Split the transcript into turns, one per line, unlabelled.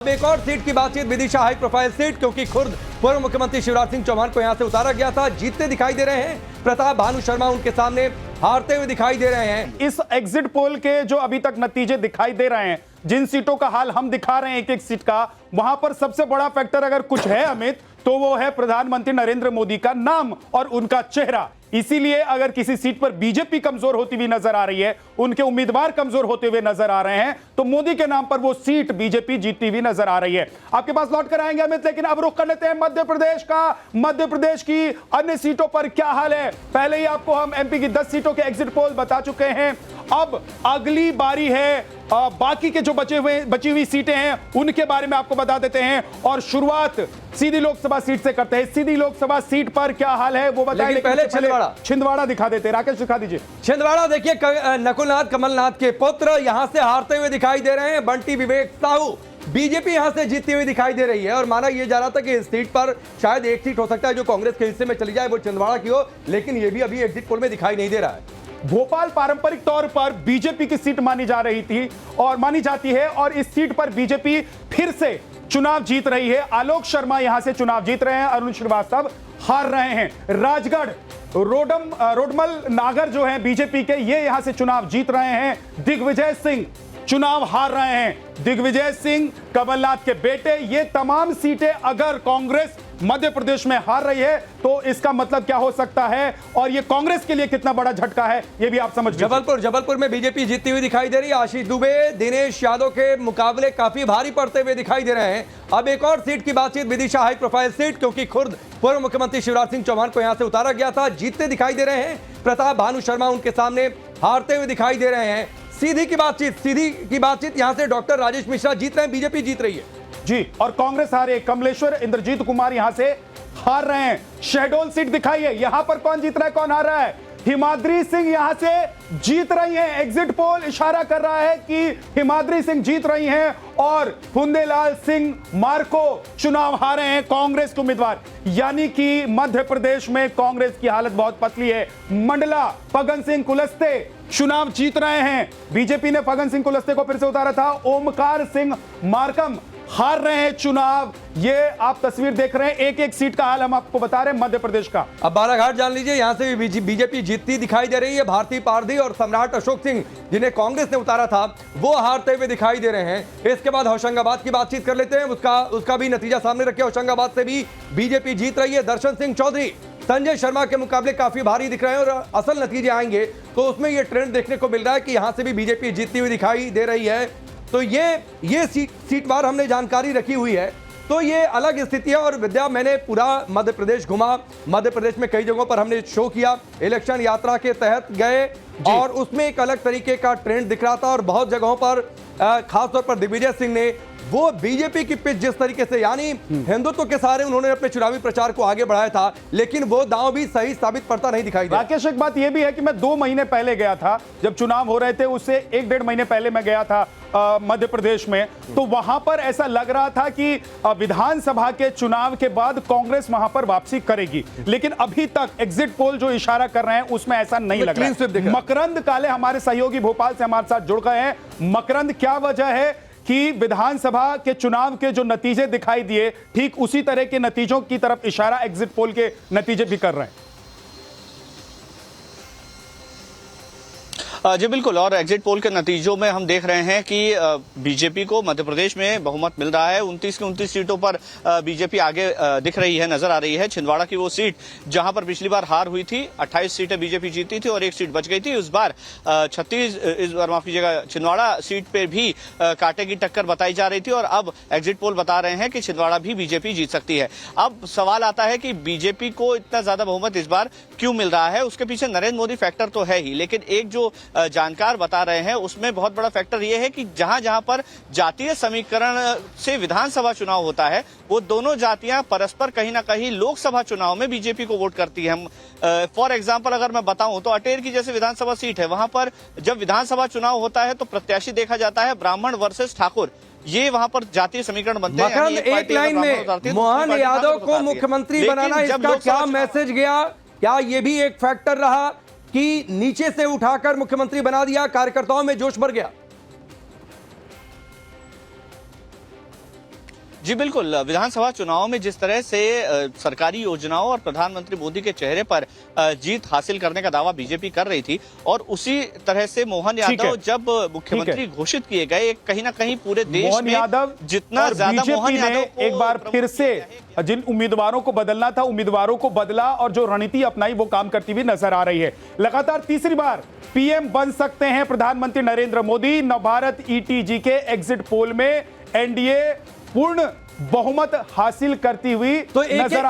अब एक और सीट की बातचीत, विदिशा हाई प्रोफाइल सीट, क्योंकि खुद पूर्व मुख्यमंत्री शिवराज सिंह चौहान को यहां से उतारा गया था। जीतते दिखाई दे रहे हैं प्रताप भानु शर्मा, उनके सामने हारते हुए दिखाई दे रहे हैं।
इस एग्जिट पोल के जो अभी तक नतीजे दिखाई दे रहे हैं, जिन सीटों का हाल हम दिखा रहे हैं एक एक सीट का, वहां पर सबसे बड़ा फैक्टर अगर कुछ है अमित, तो वो है प्रधानमंत्री नरेंद्र मोदी का नाम और उनका चेहरा। इसीलिए अगर किसी सीट पर बीजेपी कमजोर होती हुई नजर आ रही है, उनके उम्मीदवार कमजोर होते हुए नजर आ रहे हैं, तो मोदी के नाम पर वो सीट बीजेपी जीतती हुई नजर आ रही है। आपके पास लौट कर आएंगे अमित, लेकिन अब रुख कर लेते हैं मध्य प्रदेश का। मध्य प्रदेश की अन्य सीटों पर क्या हाल है? पहले ही आपको हम एमपी की 10 सीटों के एग्जिट पोल बता चुके हैं। अब अगली बारी है बाकी के जो बची हुई सीटें हैं उनके बारे में आपको बता देते हैं, और शुरुआत सीधी लोकसभा सीट से करते हैं। सीधी लोकसभा सीट पर क्या हाल है वो बताएं, लेकिन पहले छिंदवाड़ा दिखा देते हैं। राकेश दिखा दीजिए
छिंदवाड़ा। देखिए, नकुलनाथ कमलनाथ के पुत्र यहां से हारते हुए दिखाई दे रहे हैं। बंटी विवेक साहू, बीजेपी यहां से जीतती हुई दिखाई दे रही है, और माना यह जा रहा था कि इस सीट पर शायद एक सीट हो सकता है जो कांग्रेस के हिस्से में चली जाए, वो छिंदवाड़ा की हो, लेकिन यह भी अभी एग्जिट पोल में दिखाई नहीं दे रहा है।
भोपाल पारंपरिक तौर पर बीजेपी की सीट मानी जा रही थी और मानी जाती है, और इस सीट पर बीजेपी फिर से चुनाव जीत रही है। आलोक शर्मा यहां से चुनाव जीत रहे हैं, अरुण श्रीवास्तव हार रहे हैं। राजगढ़ रोडमल नागर जो हैं बीजेपी के, ये यहां से चुनाव जीत रहे हैं। दिग्विजय सिंह चुनाव हार रहे हैं। दिग्विजय सिंह कमलनाथ के बेटे। ये तमाम सीटें अगर कांग्रेस मध्य प्रदेश में हार रही है तो इसका मतलब क्या हो सकता है, और ये कांग्रेस के लिए कितना बड़ा झटका है, ये भी आप समझ लीजिए।
जबलपुर में बीजेपी जीतती हुई दिखाई दे रही है। आशीष दुबे दिनेश यादव के मुकाबले काफी भारी पड़ते हुए दिखाई दे रहे हैं। अब एक और सीट की बातचीत, विदिशा हाई प्रोफाइल सीट, क्योंकि खुद पूर्व मुख्यमंत्री शिवराज सिंह चौहान को यहां से उतारा गया था। जीतते दिखाई दे रहे हैं प्रताप भानु शर्मा, उनके सामने हारते हुए दिखाई दे रहे हैं। सीधी की बातचीत यहां से डॉक्टर राजेश मिश्रा जीत रहे हैं, बीजेपी जीत रही है
जी, और कांग्रेस हारे। कमलेश्वर इंद्रजीत कुमार यहां से हार रहे हैं। शहडोल सीट दिखाइए, यहां पर कौन जीत रहा है, कौन हार रहा है? हिमाद्री सिंह यहां से जीत रही हैं। एग्जिट पोल इशारा कर रहा है कि हिमाद्री सिंह जीत रही हैं, और फुंदेलाल सिंह मार्को चुनाव हारे हैं, कांग्रेस के उम्मीदवार। यानी कि मध्य प्रदेश में कांग्रेस की हालत बहुत पतली है। मंडला फगन सिंह कुलस्ते चुनाव जीत रहे हैं। बीजेपी ने फगन सिंह कुलस्ते को फिर से उतारा था। ओमकार सिंह मार्कम हार रहे हैं चुनाव। ये आप तस्वीर देख रहे हैं, एक एक सीट का हाल हम आपको बता रहे हैं मध्य प्रदेश का।
अब बालाघाट जान लीजिए, यहां से भी बीजेपी जीतती दिखाई दे रही है। भारती पारधी और सम्राट अशोक सिंह, जिन्हें कांग्रेस ने उतारा था, वो हारते हुए दिखाई दे रहे हैं। इसके बाद होशंगाबाद की बातचीत कर लेते हैं, उसका भी नतीजा सामने रखे। होशंगाबाद से भी बीजेपी जीत रही है। दर्शन सिंह चौधरी संजय शर्मा के मुकाबले काफी भारी दिख रहे हैं, और असल नतीजे आएंगे तो उसमें यह ट्रेंड देखने को मिल रहा है कि यहां से भी बीजेपी जीतती हुई दिखाई दे रही है। तो ये सीटवार हमने जानकारी रखी हुई है, तो ये अलग स्थिति है। और विद्या, मैंने पूरा मध्य प्रदेश घुमा, मध्य प्रदेश में कई जगहों पर हमने शो किया, इलेक्शन यात्रा के तहत गए, और उसमें एक अलग तरीके का ट्रेंड दिख रहा था। और बहुत जगहों पर खासतौर पर दिग्विजय सिंह ने वो बीजेपी की पिच जिस तरीके से, यानी हिंदुत्व के सहारे उन्होंने अपने चुनावी प्रचार को आगे बढ़ाया था, लेकिन वो दांव भी सही साबित पड़ता नहीं दिखाई दिया।
राकेश, एक बात यह भी है कि मैं 2 महीने पहले गया था, जब चुनाव हो रहे थे, उससे 1-1.5 महीने पहले मैं गया था मध्य प्रदेश में, तो वहां पर ऐसा लग रहा था कि विधानसभा के चुनाव के बाद कांग्रेस वहां पर वापसी करेगी, लेकिन अभी तक एग्जिट पोल जो इशारा कर रहे हैं उसमें ऐसा नहीं लग रहा है। मकरंद काले हमारे सहयोगी भोपाल से हमारे साथ जुड़ गए हैं। मकरंद, क्या वजह है कि विधानसभा के चुनाव के जो नतीजे दिखाई दिए, ठीक उसी तरह के नतीजों की तरफ इशारा एग्जिट पोल के नतीजे भी कर रहे हैं?
जी बिल्कुल, और एग्जिट पोल के नतीजों में हम देख रहे हैं कि बीजेपी को मध्य प्रदेश में बहुमत मिल रहा है। 29 की 29 सीटों पर बीजेपी आगे दिख रही है, नजर आ रही है। छिंदवाड़ा की वो सीट जहां पर पिछली बार हार हुई थी, 28 सीटें बीजेपी जीती थी और एक सीट बच गई थी। इस बार 36, इस बार माफ कीजिएगा, छिंदवाड़ा सीट पे भी कांटे की टक्कर बताई जा रही थी, और अब एग्जिट पोल बता रहे हैं कि छिंदवाड़ा भी बीजेपी जीत सकती है। अब सवाल आता है कि बीजेपी को इतना ज्यादा बहुमत इस बार क्यों मिल रहा है? उसके पीछे नरेंद्र मोदी फैक्टर तो है ही, लेकिन एक जो जानकार बता रहे हैं उसमें बहुत बड़ा फैक्टर यह है कि जहां जहां पर जातीय समीकरण से विधानसभा चुनाव होता है, वो दोनों जातियां परस्पर कहीं ना कहीं लोकसभा चुनाव में बीजेपी को वोट करती है। फॉर एग्जांपल अगर मैं बताऊं तो अटेर की जैसे विधानसभा सीट है, वहां पर जब विधानसभा चुनाव होता है तो प्रत्याशी देखा जाता है ब्राह्मण वर्सेस ठाकुर। ये वहां पर जातीय समीकरण बनते हैं।
एक लाइन में मोहन यादव को मुख्यमंत्री बनाना, इसका क्या मैसेज गया? क्या ये भी एक फैक्टर रहा कि नीचे से उठाकर मुख्यमंत्री बना दिया, कार्यकर्ताओं में जोश भर गया?
जी बिल्कुल, विधानसभा चुनाव में जिस तरह से सरकारी योजनाओं और प्रधानमंत्री मोदी के चेहरे पर जीत हासिल करने का दावा बीजेपी कर रही थी, और उसी तरह से मोहन यादव जब मुख्यमंत्री घोषित किए गए, कहीं ना कहीं पूरे देश
मोहन
में
यादव
जितना ज्यादा मोहन यादव को
एक बार फिर से जिन उम्मीदवारों को बदलना था उम्मीदवारों को बदला, और जो रणनीति अपनाई वो काम करती हुई नजर आ रही है। लगातार तीसरी बार पीएम बन सकते हैं प्रधानमंत्री नरेंद्र मोदी। नवभारत ईटीजी के एग्जिट पोल में एनडीए पूर्ण बहुमत हासिल करती हुई
तो एक
नजर